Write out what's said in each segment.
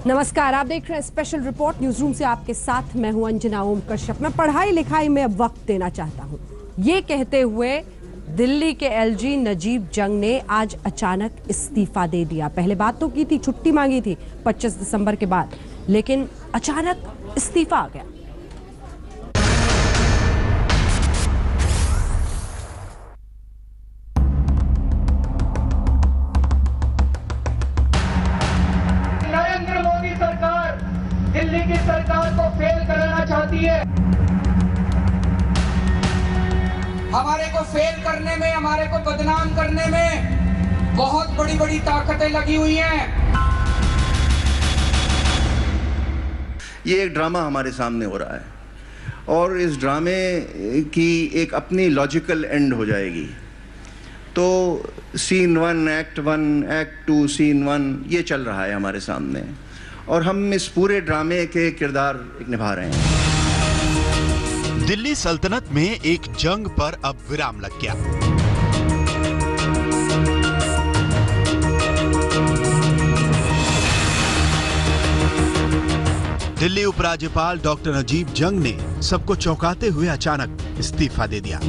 नमस्कार, आप देख रहे हैं स्पेशल रिपोर्ट न्यूज रूम से। आपके साथ मैं हूं अंजना ओम कश्यप। मैं पढ़ाई लिखाई में अब वक्त देना चाहता हूं, ये कहते हुए दिल्ली के एलजी नजीब जंग ने आज अचानक इस्तीफा दे दिया। पहले बात तो की थी, छुट्टी मांगी थी 25 दिसंबर के बाद, लेकिन अचानक इस्तीफा आ गया। नरेंद्र मोदी सरकार दिल्ली की सरकार को फेल कराना चाहती है। हमारे को फेल करने में, हमारे को बदनाम करने में बहुत बड़ी बड़ी ताकतें लगी हुई हैं। ये एक ड्रामा हमारे सामने हो रहा है और इस ड्रामे की एक अपनी लॉजिकल एंड हो जाएगी। तो सीन 1, एक्ट 1, एक्ट 2, सीन 1 ये चल रहा है हमारे सामने और हम इस पूरे ड्रामे के किरदार निभा रहे हैं। दिल्ली सल्तनत में एक जंग पर अब विराम लग गया। दिल्ली उपराज्यपाल डॉक्टर नजीब जंग ने सबको चौंकाते हुए अचानक इस्तीफा दे दिया।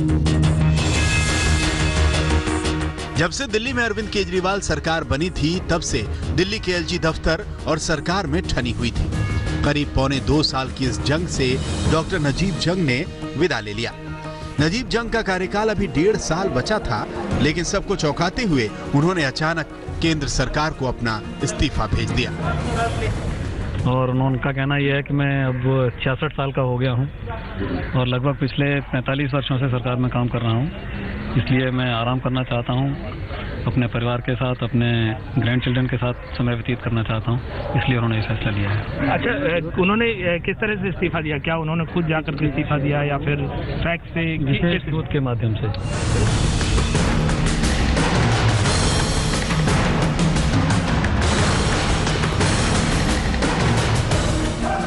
जब से दिल्ली में अरविंद केजरीवाल सरकार बनी थी, तब से दिल्ली के एलजी दफ्तर और सरकार में ठनी हुई थी। करीब 2.25 साल की इस जंग से डॉक्टर नजीब जंग ने विदा ले लिया। नजीब जंग का कार्यकाल अभी 1.5 साल बचा था, लेकिन सबको चौंकाते हुए उन्होंने अचानक केंद्र सरकार को अपना इस्तीफा भेज दिया। और उनका कहना यह है कि मैं अब 66 साल का हो गया हूं और लगभग पिछले 45 वर्षों से सरकार में काम कर रहा हूं, इसलिए मैं आराम करना चाहता हूं, अपने परिवार के साथ, अपने ग्रैंड चिल्ड्रन के साथ समय व्यतीत करना चाहता हूं, इसलिए उन्होंने ये फैसला लिया है। अच्छा, उन्होंने किस तरह से इस्तीफा दिया? क्या उन्होंने खुद जाकर के इस्तीफा दिया या फिर फैक्स से, विशेष दूत के माध्यम से?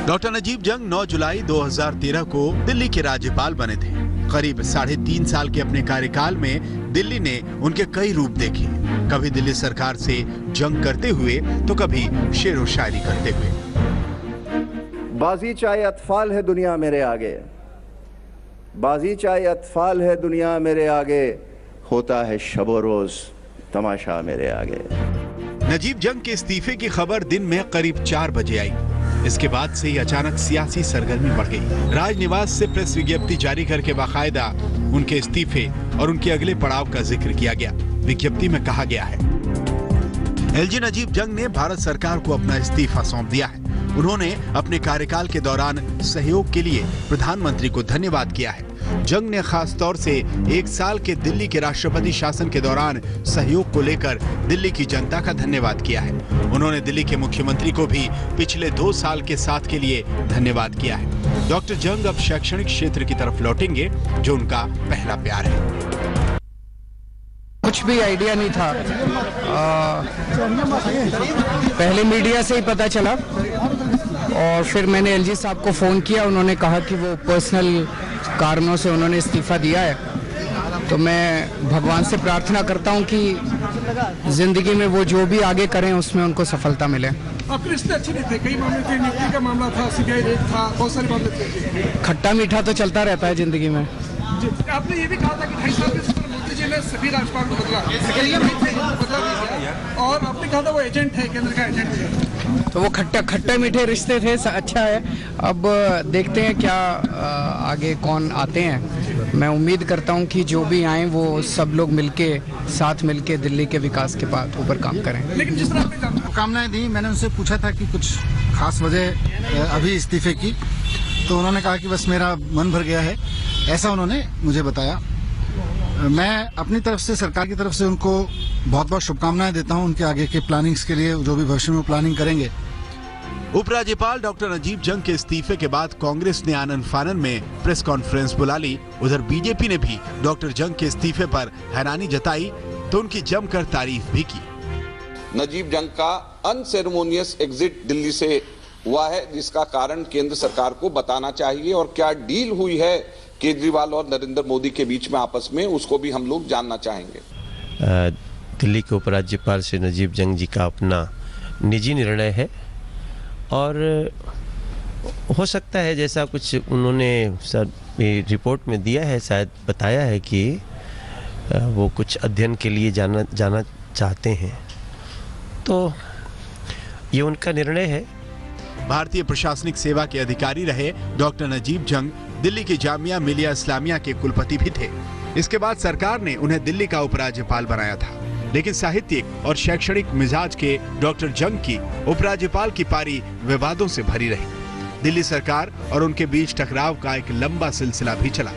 डॉक्टर नजीब जंग 9 जुलाई 2013 को दिल्ली के राज्यपाल बने थे। करीब 3.5 साल के अपने कार्यकाल में दिल्ली ने उनके कई रूप देखे, कभी दिल्ली सरकार से जंग करते हुए तो कभी शेर व शायरी करते हुए। बाजी चाहे अतफाल है दुनिया मेरे आगे, बाजी चाहे अतफाल है दुनिया मेरे आगे, होता है शबो रोज तमाशा मेरे आगे। नजीब जंग के इस्तीफे की खबर दिन में करीब 4 बजे आई। इसके बाद से ही अचानक सियासी सरगर्मी बढ़ गई। राजनिवास से प्रेस विज्ञप्ति जारी करके बाकायदा उनके इस्तीफे और उनके अगले पड़ाव का जिक्र किया गया। विज्ञप्ति में कहा गया है, एलजी नजीब जंग ने भारत सरकार को अपना इस्तीफा सौंप दिया है। उन्होंने अपने कार्यकाल के दौरान सहयोग के लिए प्रधानमंत्री को धन्यवाद किया है। जंग ने खास तौर से 1 साल के दिल्ली के राष्ट्रपति शासन के दौरान सहयोग को लेकर दिल्ली की जनता का धन्यवाद किया है। उन्होंने दिल्ली के मुख्यमंत्री को भी पिछले 2 साल के साथ के लिए धन्यवाद किया है। डॉक्टर जंग अब शैक्षणिक क्षेत्र की तरफ लौटेंगे, जो उनका पहला प्यार है। कुछ भी आइडिया नहीं था, पहले मीडिया से ही पता चला और फिर मैंने एलजी साहब को फ़ोन किया। उन्होंने कहा कि वो पर्सनल कारणों से उन्होंने इस्तीफा दिया है। तो मैं भगवान से प्रार्थना करता हूं कि जिंदगी में वो जो भी आगे करें उसमें उनको सफलता मिले। आपके रिश्ते अच्छे नहीं थे, कई मामले थे, नियुक्ति का मामला था, सीबीआई रेड था, बहुत सारे मामले थे। खट्टा मीठा तो चलता रहता है जिंदगी में। आपने ये भी कहा था कि 2.5 साल के मोदी जी ने सभी राज्यपाल को बदला और आपने कहा था वो एजेंट है, केंद्र का एजेंट है। तो वो खट्टे मीठे रिश्ते थे, अच्छा है। अब देखते हैं क्या आगे कौन आते हैं। मैं उम्मीद करता हूं कि जो भी आए वो सब लोग मिलके, साथ मिलके दिल्ली के विकास के बाद ऊपर काम करें। लेकिन जिस तरह आपने शुभकामनाएं दी, मैंने उनसे पूछा था कि कुछ खास वजह अभी इस्तीफे की, तो उन्होंने कहा कि बस मेरा मन भर गया है, ऐसा उन्होंने मुझे बताया। मैं अपनी तरफ से, सरकार की तरफ से उनको बहुत बहुत शुभकामनाएं देता हूं उनके आगे के प्लानिंग्स के लिए, जो भी भविष्य में प्लानिंग करेंगे। उपराज्यपाल डॉक्टर नजीब जंग के इस्तीफे के बाद कांग्रेस ने आनन फानन में प्रेस कॉन्फ्रेंस बुला ली। उधर बीजेपी ने भी डॉक्टर जंग के इस्तीफे पर हैरानी जताई तो उनकी जमकर तारीफ भी की। नजीब जंग का अनसेरेमोनियस एग्जिट दिल्ली से हुआ है, जिसका कारण केंद्र सरकार को बताना चाहिए और क्या डील हुई है केजरीवाल और नरेंद्र मोदी के बीच में आपस में, उसको भी हम लोग जानना चाहेंगे। दिल्ली के उपराज्यपाल श्री नजीब जंग जी का अपना निजी निर्णय है और हो सकता है जैसा कुछ उन्होंने सर रिपोर्ट में दिया है, शायद बताया है कि वो कुछ अध्ययन के लिए जाना चाहते हैं, तो ये उनका निर्णय है। भारतीय प्रशासनिक सेवा के अधिकारी रहे डॉक्टर नजीब जंग दिल्ली की जामिया मिलिया इस्लामिया के कुलपति भी थे। इसके बाद सरकार ने उन्हें दिल्ली का उपराज्यपाल बनाया था, लेकिन साहित्यिक और शैक्षणिक मिजाज के डॉक्टर जंग की उपराज्यपाल की पारी विवादों से भरी रही। दिल्ली सरकार और उनके बीच टकराव का एक लंबा सिलसिला भी चला।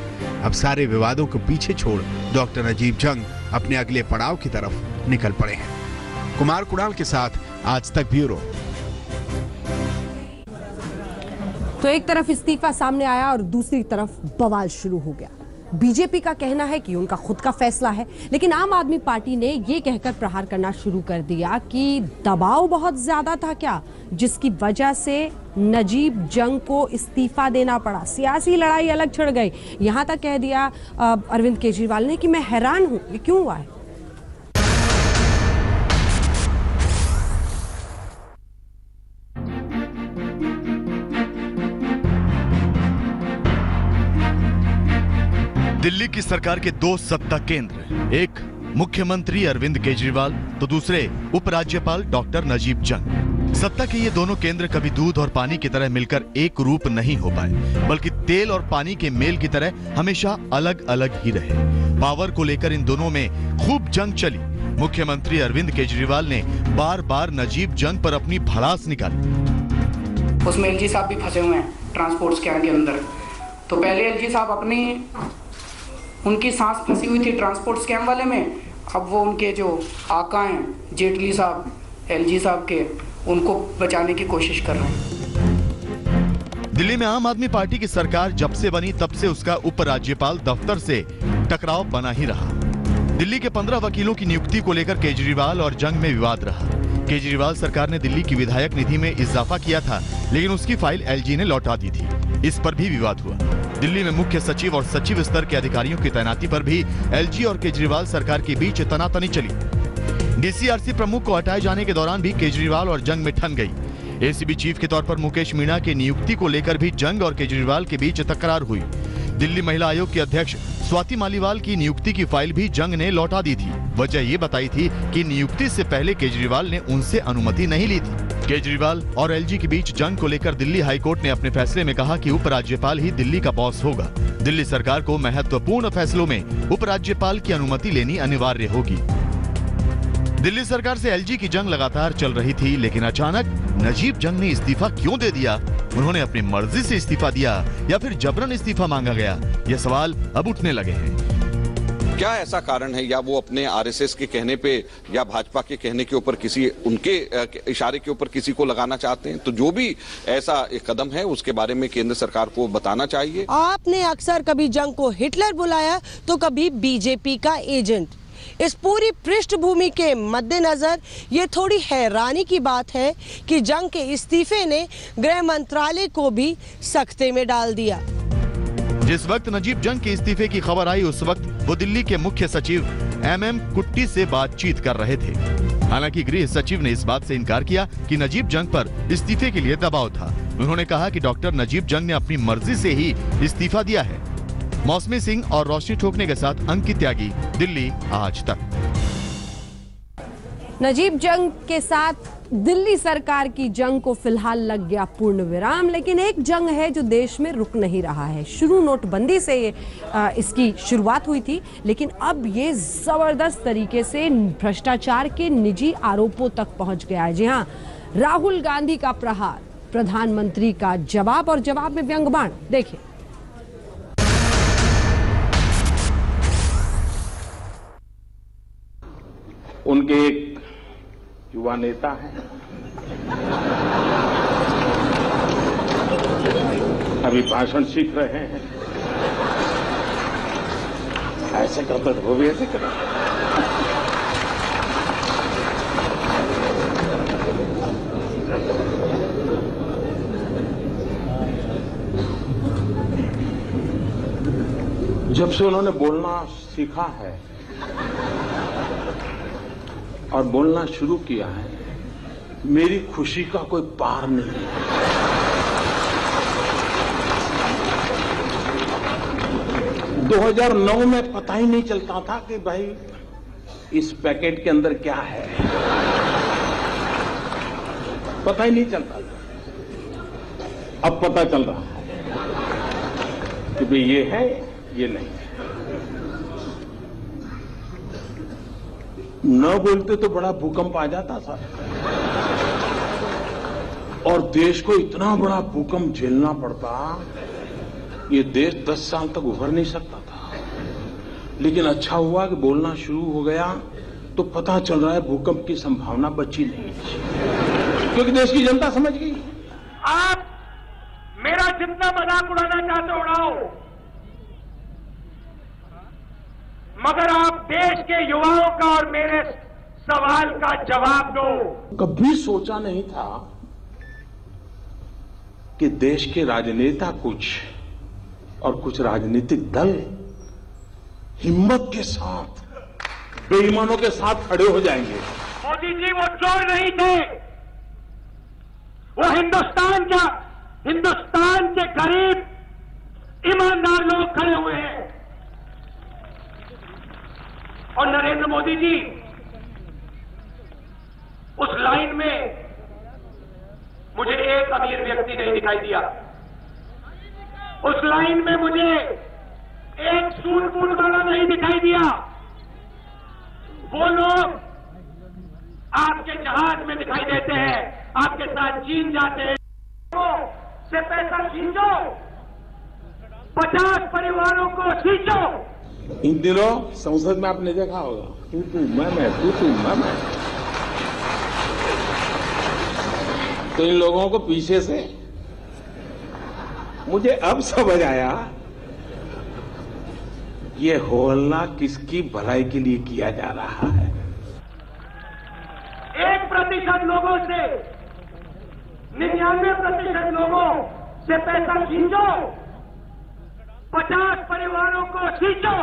अब सारे विवादों को पीछे छोड़ डॉक्टर नजीब जंग अपने अगले पड़ाव की तरफ निकल पड़े हैं। कुमार कुणाल के साथ आज तक ब्यूरो। तो एक तरफ इस्तीफा सामने आया और दूसरी तरफ बवाल शुरू हो गया। बीजेपी का कहना है कि उनका खुद का फैसला है, लेकिन आम आदमी पार्टी ने ये कहकर प्रहार करना शुरू कर दिया कि दबाव बहुत ज्यादा था क्या, जिसकी वजह से नजीब जंग को इस्तीफा देना पड़ा। सियासी लड़ाई अलग छिड़ गई। यहां तक कह दिया अरविंद केजरीवाल ने कि मैं हैरान हूं ये क्यों हुआ है। दिल्ली की सरकार के दो सत्ता केंद्र, एक मुख्यमंत्री अरविंद केजरीवाल तो दूसरे उपराज्यपाल डॉक्टर नजीब जंग। सत्ता के ये दोनों केंद्र कभी दूध और पानी की तरह मिलकर एक रूप नहीं हो पाए, बल्कि तेल और पानी के मेल की तरह हमेशा अलग अलग ही रहे। पावर को लेकर इन दोनों में खूब जंग चली। मुख्यमंत्री अरविंद केजरीवाल ने बार बार नजीब जंग पर अपनी भड़ास निकाली। उसमें एलजी साहब भी फंसे हुए हैं ट्रांसपोर्ट स्कैम के अंदर। तो पहले एलजी साहब उनकी सांस फंसी हुई थी ट्रांसपोर्ट स्कैम वाले में, अब वो उनके जो आका हैं जेटली साहब, एलजी साहब के, उनको बचाने की कोशिश कर रहे हैं। दिल्ली में आम आदमी पार्टी की सरकार जब से बनी तब से उसका उपराज्यपाल दफ्तर से टकराव बना ही रहा। दिल्ली के 15 वकीलों की नियुक्ति को लेकर केजरीवाल और जंग में विवाद रहा। केजरीवाल सरकार ने दिल्ली की विधायक निधि में इजाफा किया था, लेकिन उसकी फाइल एलजी ने लौटा दी थी। इस पर भी विवाद हुआ। दिल्ली में मुख्य सचिव और सचिव स्तर के अधिकारियों की तैनाती पर भी एलजी और केजरीवाल सरकार के बीच तनातनी चली। डीसीआरसी प्रमुख को हटाए जाने के दौरान भी केजरीवाल और जंग में ठन गई। एसीबी चीफ के तौर पर मुकेश मीणा की नियुक्ति को लेकर भी जंग और केजरीवाल के बीच तकरार हुई। दिल्ली महिला आयोग की अध्यक्ष स्वाति मालीवाल की नियुक्ति की फाइल भी जंग ने लौटा दी थी। वजह ये बताई थी कि नियुक्ति से पहले केजरीवाल ने उनसे अनुमति नहीं ली थी। केजरीवाल और एलजी के बीच जंग को लेकर दिल्ली हाईकोर्ट ने अपने फैसले में कहा कि उपराज्यपाल ही दिल्ली का बॉस होगा। दिल्ली सरकार को महत्वपूर्ण फैसलों में उपराज्यपाल की अनुमति लेनी अनिवार्य होगी। दिल्ली सरकार से एलजी की जंग लगातार चल रही थी, लेकिन अचानक नजीब जंग ने इस्तीफा क्यों दे दिया? उन्होंने अपनी मर्जी से इस्तीफा दिया या फिर जबरन इस्तीफा मांगा गया? ये सवाल अब उठने लगे हैं। क्या ऐसा कारण है, या वो अपने आरएसएस के कहने पे या भाजपा के कहने के ऊपर किसी उनके इशारे के ऊपर किसी को लगाना चाहते हैं? तो जो भी ऐसा एक कदम है उसके बारे में केंद्र सरकार को बताना चाहिए। आपने अक्सर कभी जंग को हिटलर बुलाया तो कभी बीजेपी का एजेंट। इस पूरी पृष्ठभूमि के मद्देनजर ये थोड़ी हैरानी की बात है कि जंग के इस्तीफे ने गृह मंत्रालय को भी सख्ते में डाल दिया। जिस वक्त नजीब जंग के इस्तीफे की खबर आई, उस वक्त वो दिल्ली के मुख्य सचिव MM कुट्टी से बातचीत कर रहे थे। हालांकि गृह सचिव ने इस बात से इनकार किया कि नजीब जंग पर इस्तीफे के लिए दबाव था। उन्होंने कहा कि डॉक्टर नजीब जंग ने अपनी मर्जी से ही इस्तीफा दिया है। मौसमी सिंह और रोशनी ठोकने के साथ अंकित त्यागी, दिल्ली आज तक। नजीब जंग के साथ दिल्ली सरकार की जंग को फिलहाल लग गया पूर्ण विराम, लेकिन एक जंग है जो देश में रुक नहीं रहा है। शुरू नोटबंदी से इसकी शुरुआत हुई थी, लेकिन अब ये जबरदस्त तरीके से भ्रष्टाचार के निजी आरोपों तक पहुंच गया है। जी हां, राहुल गांधी का प्रहार, प्रधानमंत्री का जवाब और जवाब में व्यंग्यबाण। देखिए। उनके एक युवा नेता हैं, अभी भाषण सीख रहे हैं। ऐसे करते तो वो भी ऐसे करें। जब से उन्होंने बोलना सीखा है और बोलना शुरू किया है, मेरी खुशी का कोई पार नहीं है। 2009 में पता ही नहीं चलता था कि भाई इस पैकेट के अंदर क्या है, पता ही नहीं चलता था। अब पता चल रहा है कि भाई ये है, ये नहीं है। न बोलते तो बड़ा भूकंप आ जाता था और देश को इतना बड़ा भूकंप झेलना पड़ता, ये देश 10 साल तक उभर नहीं सकता था। लेकिन अच्छा हुआ कि बोलना शुरू हो गया तो पता चल रहा है भूकंप की संभावना बची नहीं, क्योंकि देश की जनता समझ गई। आप मेरा जितना मजाक उड़ाना चाहते हो उड़ाओ, मगर आप देश के युवाओं का और मेरे सवाल का जवाब दो। कभी सोचा नहीं था कि देश के राजनेता कुछ और कुछ राजनीतिक दल हिम्मत के साथ बेईमानों के साथ खड़े हो जाएंगे। मोदी जी वो चोर नहीं थे, वो हिंदुस्तान के गरीब ईमानदार लोग खड़े हुए हैं। और नरेंद्र मोदी जी उस लाइन में मुझे एक अमीर व्यक्ति नहीं दिखाई दिया, उस लाइन में मुझे एक सूट-बूट वाला नहीं दिखाई दिया। वो लोग आपके जहाज में दिखाई देते हैं, आपके साथ चीन जाते हैं, से पैसा खींचो, 50 परिवारों को खींचो। इन दिनों संसद में आपने देखा होगा, तू मैं, तू मैं। तो इन लोगों को पीछे से मुझे अब समझ आया ये होहल्ला किसकी भलाई के लिए किया जा रहा है। 1% लोगों से 99% लोगों से पैसा खींचो, 50 परिवारों को खींचो।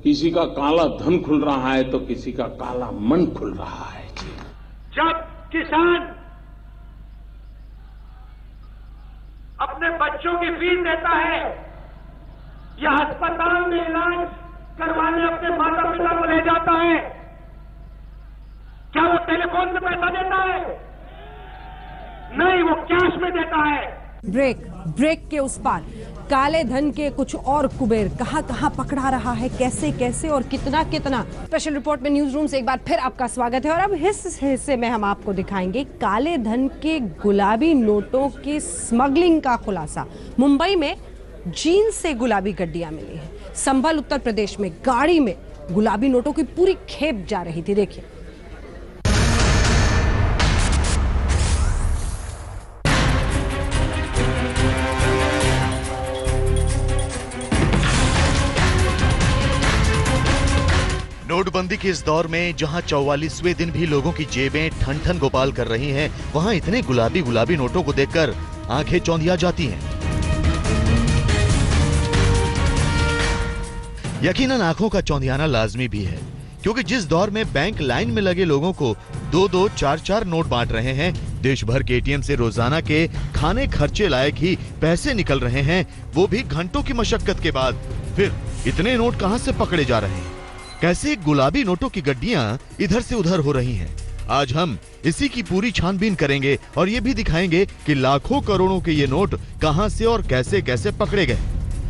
किसी का काला धन खुल रहा है तो किसी का काला मन खुल रहा है। जब किसान अपने बच्चों की फीस देता है या अस्पताल में इलाज करवाने अपने माता पिता को ले जाता है, क्या वो टेलीफोन से पैसा देता है? नहीं, वो कैश में देता है। ब्रेक के उस पार काले धन के कुछ और कुबेर कहां पकड़ा रहा है, कैसे और कितना। स्पेशल रिपोर्ट में न्यूज रूम से एक बार फिर आपका स्वागत है। और अब इस हिस्से में हम आपको दिखाएंगे काले धन के गुलाबी नोटों की स्मगलिंग का खुलासा। मुंबई में जीन्स से गुलाबी गड्डियां मिली हैं। संभल उत्तर प्रदेश में गाड़ी में गुलाबी नोटों की पूरी खेप जा रही थी। देखिए, नोटबंदी के इस दौर में जहां 44वें दिन भी लोगों की जेबें ठन ठन गोपाल कर रही हैं, वहां इतने गुलाबी नोटों को देखकर आंखें चौंधिया जाती हैं। यकीनन आंखों का चौंधियाना लाजमी भी है, क्योंकि जिस दौर में बैंक लाइन में लगे लोगों को 2-2, 4-4 नोट बांट रहे हैं, देश भर के एटीएम से रोजाना के खाने खर्चे लायक ही पैसे निकल रहे हैं, वो भी घंटों की मशक्कत के बाद। फिर इतने नोट कहां से पकड़े जा रहे हैं? कैसे गुलाबी नोटों की गड्डियां इधर से उधर हो रही हैं? आज हम इसी की पूरी छानबीन करेंगे और ये भी दिखाएंगे कि लाखों करोड़ों के ये नोट कहां से और कैसे कैसे पकड़े गए।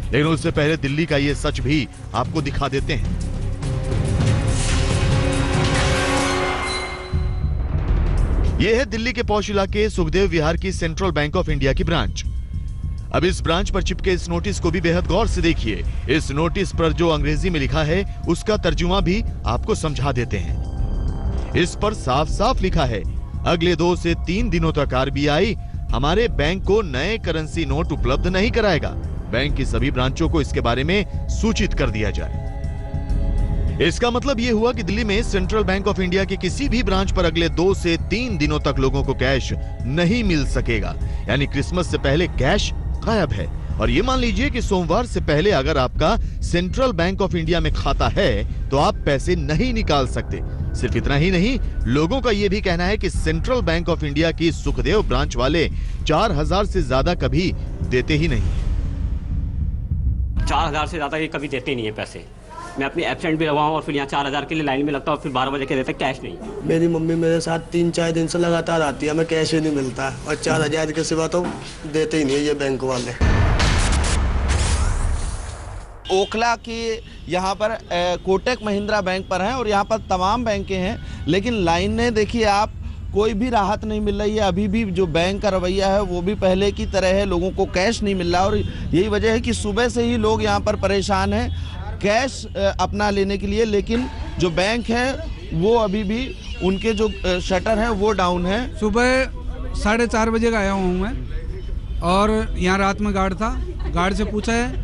लेकिन उससे पहले दिल्ली का ये सच भी आपको दिखा देते हैं। ये है दिल्ली के पौष इलाके सुखदेव विहार की सेंट्रल बैंक ऑफ इंडिया की ब्रांच। अब इस ब्रांच पर चिपके इस नोटिस को भी बेहद गौर से देखिए। इस नोटिस पर जो अंग्रेजी में लिखा है उसका तर्जुमा भी आपको समझा देते हैं। इस पर साफ साफ लिखा है, अगले 2 से 3 दिनों तक आरबीआई हमारे बैंक को नए करेंसी नोट उपलब्ध नहीं कराएगा। बैंक की सभी ब्रांचों को इसके बारे में सूचित कर दिया जाए। इसका मतलब यह हुआ कि दिल्ली में सेंट्रल बैंक ऑफ इंडिया के किसी भी ब्रांच पर अगले 2 से 3 दिनों तक लोगों को कैश नहीं मिल सकेगा। यानी क्रिसमस से पहले कैश गायब है। और ये मान लीजिए कि सोमवार से पहले अगर आपका सेंट्रल बैंक ऑफ इंडिया में खाता है तो आप पैसे नहीं निकाल सकते। सिर्फ इतना ही नहीं, लोगों का यह भी कहना है कि सेंट्रल बैंक ऑफ इंडिया की सुखदेव ब्रांच वाले 4000 से ज्यादा कभी देते ही नहीं। 4000 से ज्यादा ये कभी देते नहीं है पैसे। मैं अपनी एब्सेंट भी लगवाऊँ और फिर यहाँ 4000 के लिए लाइन में लगता हूँ, फिर 12 बजे के देते कैश नहीं। मेरी मम्मी मेरे साथ 3-4 दिन से लगातार आती है, हमें कैश ही नहीं मिलता और 4000 के सिवा तो देते ही नहीं है ये बैंक वाले। ओखला की यहाँ पर कोटक महिंद्रा बैंक पर है और यहाँ पर तमाम बैंकें हैं, लेकिन लाइनें देखिए आप, कोई भी राहत नहीं मिल रही है। अभी भी जो बैंक का रवैया है वो भी पहले की तरह है, लोगों को कैश नहीं मिल रहा और यही वजह है कि सुबह से ही लोग यहाँ पर परेशान हैं कैश अपना लेने के लिए, लेकिन जो बैंक है वो अभी भी उनके जो शटर हैं वो डाउन है। सुबह 4:30 बजे का आया हूँ मैं और यहाँ रात में गार्ड था, गार्ड से पूछा है,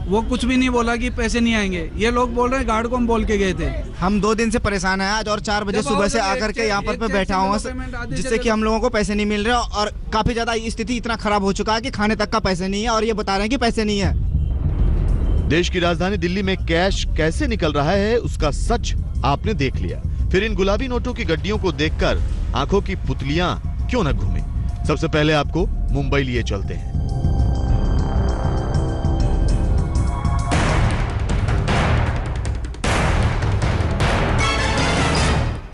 वो कुछ भी नहीं बोला कि पैसे नहीं आएंगे। ये लोग बोल रहे हैं गार्ड को हम बोल के गए थे। हम 2 दिन से परेशान हैं आज और 4 बजे सुबह से आकर के यहाँ पर बैठा हूँ, जिससे कि हम लोगों को पैसे नहीं मिल रहे और काफी ज्यादा स्थिति इतना खराब हो चुका है कि खाने तक का पैसे नहीं है और ये बता रहे हैं कि पैसे नहीं है। देश की राजधानी दिल्ली में कैश कैसे निकल रहा है उसका सच आपने देख लिया, फिर इन गुलाबी नोटों की गड्डियों को देखकर आंखों की पुतलियां क्यों न घूमे। सबसे पहले आपको मुंबई लिए चलते हैं।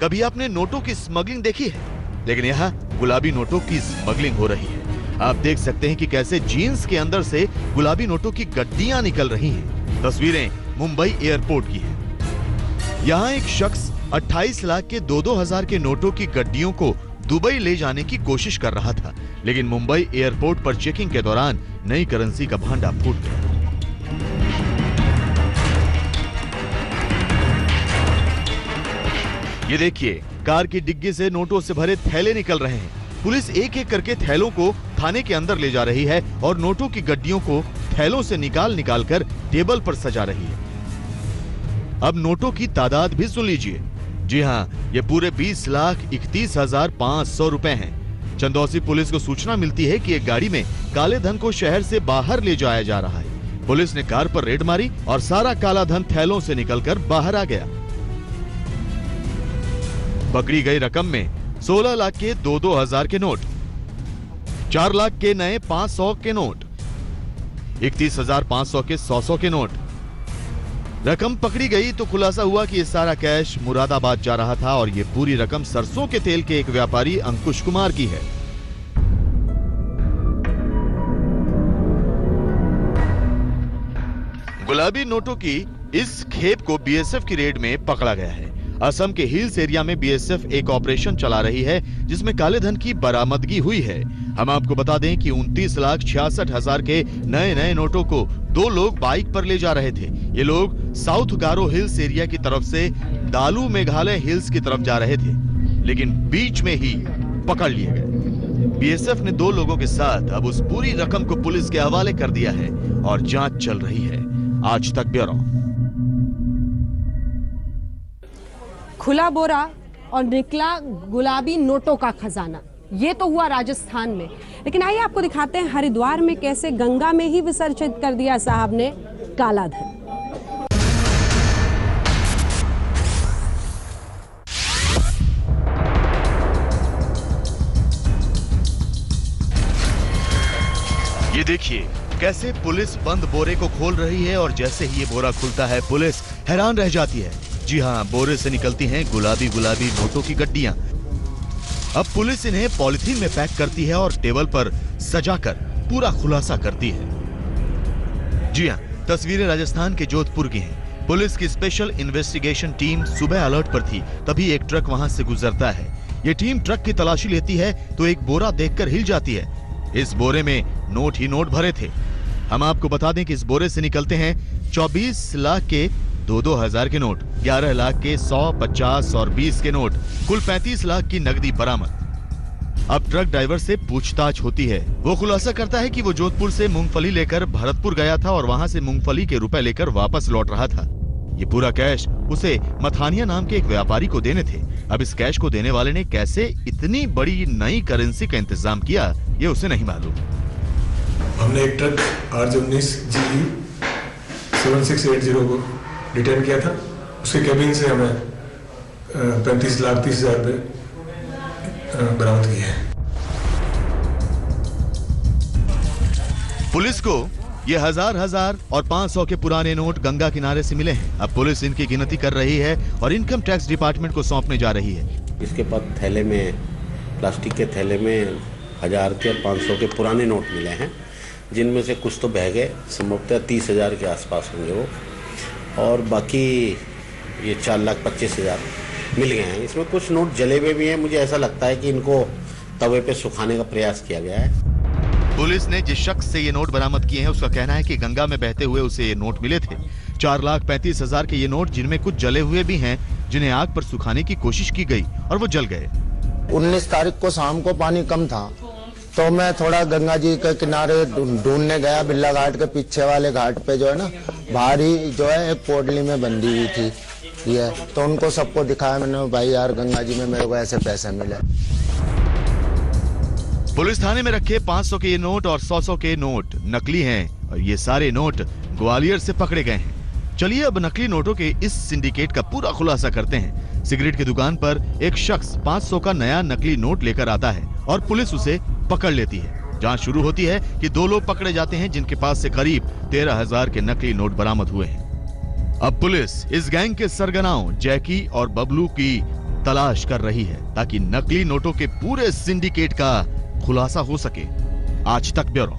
कभी आपने नोटों की स्मगलिंग देखी है, लेकिन यहाँ गुलाबी नोटों की स्मगलिंग हो रही है। आप देख सकते हैं कि कैसे जीन्स के अंदर से गुलाबी नोटों की गड्डियां निकल रही हैं। तस्वीरें मुंबई एयरपोर्ट की हैं। यहाँ एक शख्स 28 लाख के 2-2 हजार के नोटों की गड्डियों को दुबई ले जाने की कोशिश कर रहा था, लेकिन मुंबई एयरपोर्ट पर चेकिंग के दौरान नई करेंसी का भांडा फूट गया। ये देखिए, कार की डिग्गी से नोटों से भरे थैले निकल रहे हैं। पुलिस एक एक करके थैलों को थाने के अंदर ले जा रही है और नोटों की गड्डियों को थैलों से निकाल कर टेबल पर सजा रही है। अब नोटों की तादाद भी सुन लीजिए। जी हाँ, ये पूरे 20,31,500 रुपए हैं। चंदौसी पुलिस को सूचना मिलती है कि एक गाड़ी में काले धन को शहर से बाहर ले जाया जा रहा है। पुलिस ने कार पर रेड मारी और सारा काला धन थैलों से निकलकर बाहर आ गया। पकड़ी गई रकम में 16 लाख के 2-2 हजार के नोट, 4 लाख के नए 500 के नोट, 31,500 के 100 के नोट। रकम पकड़ी गई तो खुलासा हुआ कि ये सारा कैश मुरादाबाद जा रहा था और ये पूरी रकम सरसों के तेल के एक व्यापारी अंकुश कुमार की है। गुलाबी नोटों की इस खेप को बीएसएफ की रेड में पकड़ा गया है। असम के हिल्स एरिया में बीएसएफ एक ऑपरेशन चला रही है जिसमें काले धन की बरामदगी हुई है। हम आपको बता दें कि 29,66,000 के नए नोटों को 2 लोग बाइक पर ले जा रहे थे। ये लोग साउथ गारो हिल्स एरिया की तरफ से दालू मेघालय हिल्स की तरफ जा रहे थे, लेकिन बीच में ही पकड़ लिए गए। बीएसएफ ने 2 लोगों के साथ अब उस पूरी रकम को पुलिस के हवाले कर दिया है और जांच चल रही है। आज तक ब्यूरो। खुला बोरा और निकला गुलाबी नोटों का खजाना, ये तो हुआ राजस्थान में। लेकिन आइए आपको दिखाते हैं हरिद्वार में कैसे गंगा में ही विसर्जित कर दिया साहब ने काला धन। ये देखिए कैसे पुलिस बंद बोरे को खोल रही है और जैसे ही ये बोरा खुलता है पुलिस हैरान रह जाती है। जी हाँ, बोरे से निकलती हैं गुलाबी नोटों की गड्डियां। अब पुलिस इन्हें पॉलिथीन में पैक करती है और टेबल पर सजाकर पूरा खुलासा करती है। जी हाँ, तस्वीरें राजस्थान के जोधपुर की हैं। पुलिस की स्पेशल इन्वेस्टिगेशन टीम सुबह अलर्ट पर थी, तभी एक ट्रक वहां से गुजरता है। ये टीम ट्रक की तलाशी लेती है तो एक बोरा देखकर हिल जाती है। इस बोरे में नोट ही नोट भरे थे। हम आपको बता दें कि इस बोरे से निकलते हैं 24 लाख के 2-2 हजार के नोट, 11 लाख के 100, 50 और 20 के नोट, कुल 35 लाख की नकदी बरामद। अब ट्रक ड्राइवर से पूछताछ होती है। वो खुलासा करता है कि वो जोधपुर से मूंगफली लेकर भरतपुर गया था और वहां से मूंगफली के रुपए लेकर वापस लौट रहा था। ये पूरा कैश उसे मथानिया नाम के एक व्यापारी को देने थे। अब इस कैश को देने वाले ने कैसे इतनी बड़ी नई करेंसी का इंतजाम किया, ये उसे नहीं मालूम। हमने एक ट्रक RJ19 GE 7680 को डिटेन किया था। उसके कैबिन से हमें 35,30,000 रुपये बरामद किए हैं। पुलिस को ये हजार और 500 के पुराने नोट गंगा किनारे से मिले हैं। अब पुलिस इनकी गिनती कर रही है और इनकम टैक्स डिपार्टमेंट को सौंपने जा रही है। इसके बाद थैले में, प्लास्टिक के थैले में 1000 के और 500 के पुराने नोट मिले हैं, जिनमें से कुछ तो बह गए, संभवतः 30,000 के आसपास होंगे वो, और बाकी ये 4,25,000 मिल गए हैं। इसमें कुछ नोट जले हुए भी हैं। मुझे ऐसा लगता है कि इनको तवे पे सुखाने का प्रयास किया गया है। पुलिस ने जिस शख्स से ये नोट बरामद किए हैं उसका कहना है कि गंगा में बहते हुए उसे ये नोट मिले थे। 4,35,000 के ये नोट, जिनमें कुछ जले हुए भी हैं, जिन्हें आग पर सुखाने की कोशिश की गई और वो जल गए। 19 तारीख को शाम को पानी कम था, तो मैं थोड़ा गंगा जी के किनारे ढूंढने गया। बिल्ला घाट के पीछे वाले घाट पे जो है ना, भारी जो है एक पोटली में बंधी हुई थी ये, तो उनको सबको दिखाया मैंने, भाई यार गंगा जी में मेरे को ऐसे पैसे मिले। पुलिस थाने में रखे 500 के ये नोट और 100 के नोट नकली हैं और ये सारे नोट ग्वालियर से पकड़े गए हैं। चलिए अब नकली नोटों के इस सिंडिकेट का पूरा खुलासा करते हैं। सिगरेट की दुकान पर एक शख्स 500 का नया नकली नोट लेकर आता है और पुलिस उसे पकड़ लेती है। जांच शुरू होती है कि 2 लोग पकड़े जाते हैं जिनके पास से करीब 13,000 के नकली नोट बरामद हुए हैं। अब पुलिस इस गैंग के सरगनाओं जैकी और बबलू की तलाश कर रही है ताकि नकली नोटों के पूरे सिंडिकेट का खुलासा हो सके। आज तक ब्यूरो।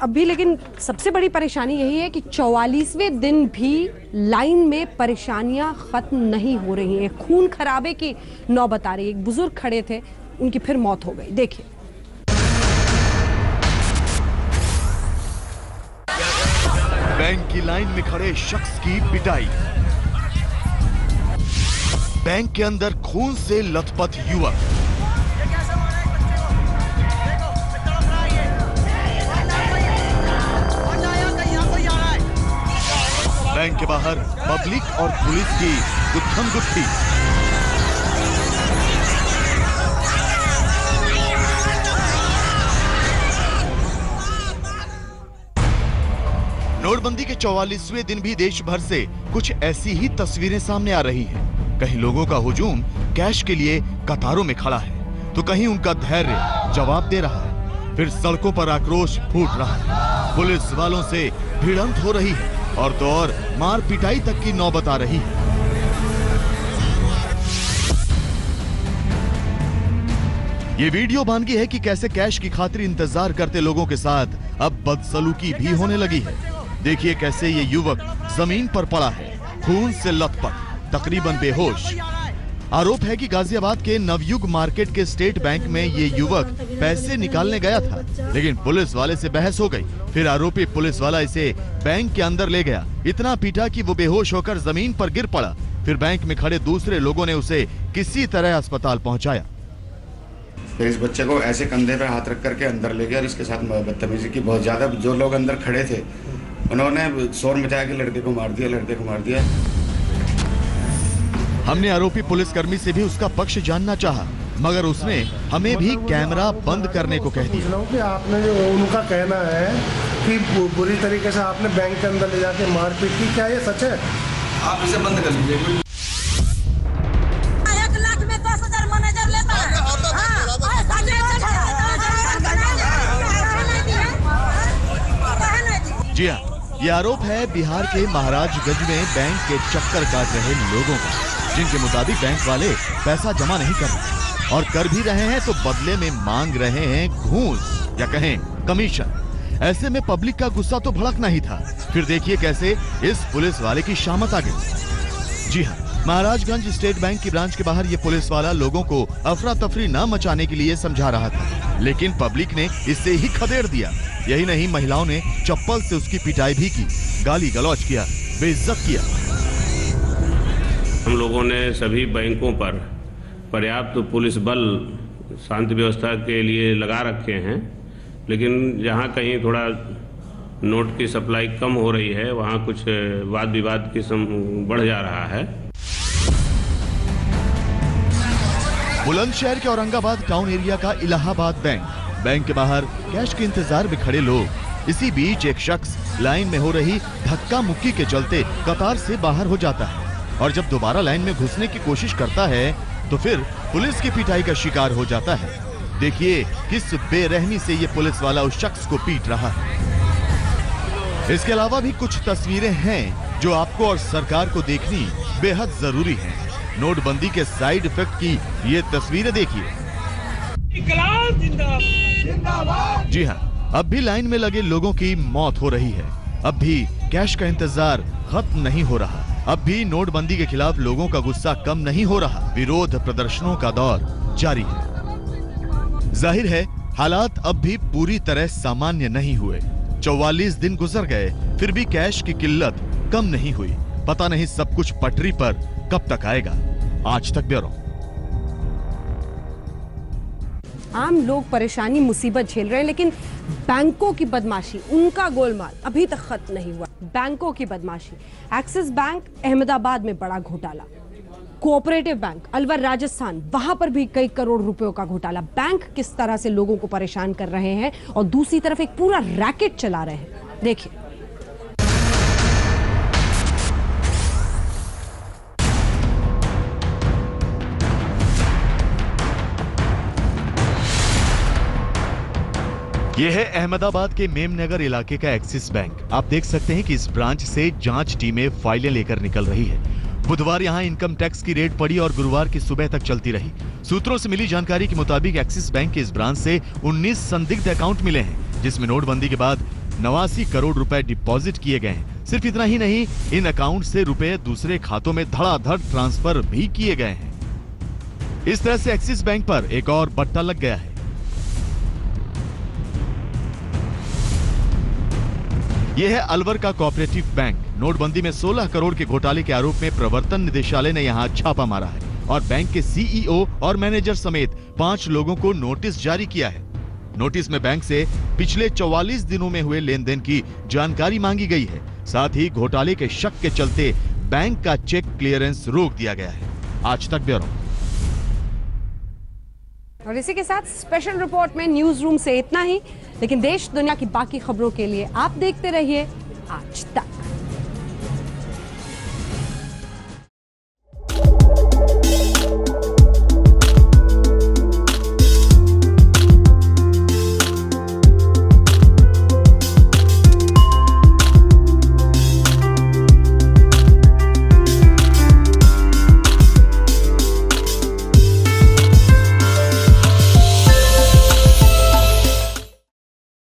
अभी लेकिन सबसे बड़ी परेशानी यही है कि 44वें दिन भी लाइन में परेशानियां खत्म नहीं हो रही हैं। खून खराबे की नौबत आ रही है। एक बुजुर्ग खड़े थे, उनकी फिर मौत हो गई। देखिए। बैंक की लाइन में खड़े शख्स की पिटाई। बैंक के अंदर खून से लथपथ युवक। बैंक के बाहर पब्लिक और पुलिस की गुत्थम गुत्थी। नोटबंदी के 44वें दिन भी देश भर से कुछ ऐसी ही तस्वीरें सामने आ रही हैं। कहीं लोगों का हुजूम कैश के लिए कतारों में खड़ा है, तो कहीं उनका धैर्य जवाब दे रहा है। फिर सड़कों पर आक्रोश फूट रहा है। पुलिस वालों से भिड़ंत हो रही है और तो और मार पिटाई तक की नौबत आ रही है। ये वीडियो बानगी है कि कैसे कैश की खातिर इंतजार करते लोगों के साथ अब बदसलूकी भी होने लगी है। देखिए कैसे ये युवक जमीन पर पड़ा है, खून से लथपथ, तकरीबन बेहोश। आरोप है कि गाजियाबाद के नवयुग मार्केट के स्टेट बैंक में ये युवक पैसे निकालने गया था, लेकिन पुलिस वाले से बहस हो गई। फिर आरोपी पुलिस वाला इसे बैंक के अंदर ले गया, इतना पीटा कि वो बेहोश होकर जमीन पर गिर पड़ा। फिर बैंक में खड़े दूसरे लोगों ने उसे किसी तरह अस्पताल पहुंचाया। फिर इस बच्चे को ऐसे कंधे पे हाथ रख करके अंदर ले गया और इसके साथ बदतमीजी की बहुत ज्यादा। जो लोग अंदर खड़े थे उन्होंने शोर मचाया कि लड़के को मार दिया, लड़के को मार दिया। हमने आरोपी पुलिसकर्मी से भी उसका पक्ष जानना चाहा, मगर उसने हमें भी कैमरा बंद करने को कह दिया। कि आपने जो उनका कहना है कि बुरी तरीके से आपने बैंक के अंदर ले जाके मारपीट की, क्या ये सच है? आप इसे बंद कर लीजिए। 1 लाख में 10,000 मैनेजर लेता है। जी हाँ, ये आरोप है बिहार के महाराजगंज में बैंक के चक्कर काट रहे लोगों का, जिनके मुताबिक बैंक वाले पैसा जमा नहीं कर रहे और कर भी रहे हैं तो बदले में मांग रहे हैं घूस या कहें कमीशन। ऐसे में पब्लिक का गुस्सा तो भड़कना ही था। फिर देखिए कैसे इस पुलिस वाले की शामत आ गई। जी हाँ, महाराजगंज स्टेट बैंक की ब्रांच के बाहर ये पुलिस वाला लोगों को अफरा तफरी न मचाने के लिए समझा रहा था, लेकिन पब्लिक ने इससे ही खदेड़ दिया। यही नहीं, महिलाओं ने चप्पल से उसकी पिटाई भी की, गाली गलौज किया, बेइज्जत किया। हम लोगों ने सभी बैंकों पर पर्याप्त पुलिस बल शांति व्यवस्था के लिए लगा रखे हैं, लेकिन जहां कहीं थोड़ा नोट की सप्लाई कम हो रही है वहां कुछ वाद विवाद की बढ़ जा रहा है। बुलंदशहर के औरंगाबाद टाउन एरिया का इलाहाबाद बैंक के बाहर कैश के इंतजार में खड़े लोग इसी बीच एक शख्स लाइन में हो रही धक्का मुक्की के चलते कतार से बाहर हो जाता है और जब दोबारा लाइन में घुसने की कोशिश करता है तो फिर पुलिस की पिटाई का शिकार हो जाता है। देखिए किस बेरहमी से ये पुलिस वाला उस शख्स को पीट रहा है। इसके अलावा भी कुछ तस्वीरें हैं जो आपको और सरकार को देखनी बेहद जरूरी हैं। नोटबंदी के साइड इफेक्ट की ये तस्वीरें देखिए। जी हाँ, अब भी लाइन में लगे लोगों की मौत हो रही है। अब भी कैश का इंतजार खत्म नहीं हो रहा। अब भी नोटबंदी के खिलाफ लोगों का गुस्सा कम नहीं हो रहा। विरोध प्रदर्शनों का दौर जारी है। जाहिर है हालात अब भी पूरी तरह सामान्य नहीं हुए। 44 दिन गुजर गए फिर भी कैश की किल्लत कम नहीं हुई। पता नहीं सब कुछ पटरी पर कब तक आएगा। आज तक ब्यूरो। आम लोग परेशानी मुसीबत झेल रहे हैं, लेकिन बैंकों की बदमाशी, उनका गोलमाल अभी तक खत्म नहीं हुआ। बैंकों की बदमाशी, एक्सिस बैंक अहमदाबाद में बड़ा घोटाला, कोऑपरेटिव बैंक अलवर राजस्थान, वहां पर भी कई करोड़ रुपयों का घोटाला। बैंक किस तरह से लोगों को परेशान कर रहे हैं और दूसरी तरफ एक पूरा रैकेट चला रहे हैं, देखिए। यह है अहमदाबाद के मेमनगर इलाके का एक्सिस बैंक। आप देख सकते हैं कि इस ब्रांच से जांच टीमें फाइलें लेकर निकल रही है। बुधवार यहां इनकम टैक्स की रेड पड़ी और गुरुवार की सुबह तक चलती रही। सूत्रों से मिली जानकारी के मुताबिक एक्सिस बैंक के इस ब्रांच से 19 संदिग्ध अकाउंट मिले हैं, जिसमें नोटबंदी के बाद 89 करोड़ रुपए डिपॉजिट किए गए हैं। सिर्फ इतना ही नहीं, इन अकाउंट से रुपए दूसरे खातों में धड़ाधड़ ट्रांसफर भी किए गए हैं। इस तरह से एक्सिस बैंक पर एक और बट्टा लग गया है। यह है अलवर का कोऑपरेटिव बैंक। नोटबंदी में 16 करोड़ के घोटाले के आरोप में प्रवर्तन निदेशालय ने यहां छापा मारा है और बैंक के सीईओ और मैनेजर समेत 5 लोगों को नोटिस जारी किया है। नोटिस में बैंक से पिछले 44 दिनों में हुए लेन देन की जानकारी मांगी गई है। साथ ही घोटाले के शक के चलते बैंक का चेक क्लियरेंस रोक दिया गया है। आज तक ब्यूरो। और इसी के साथ स्पेशल रिपोर्ट में न्यूज रूम से इतना ही, लेकिन देश दुनिया की बाकी खबरों के लिए आप देखते रहिए आज तक।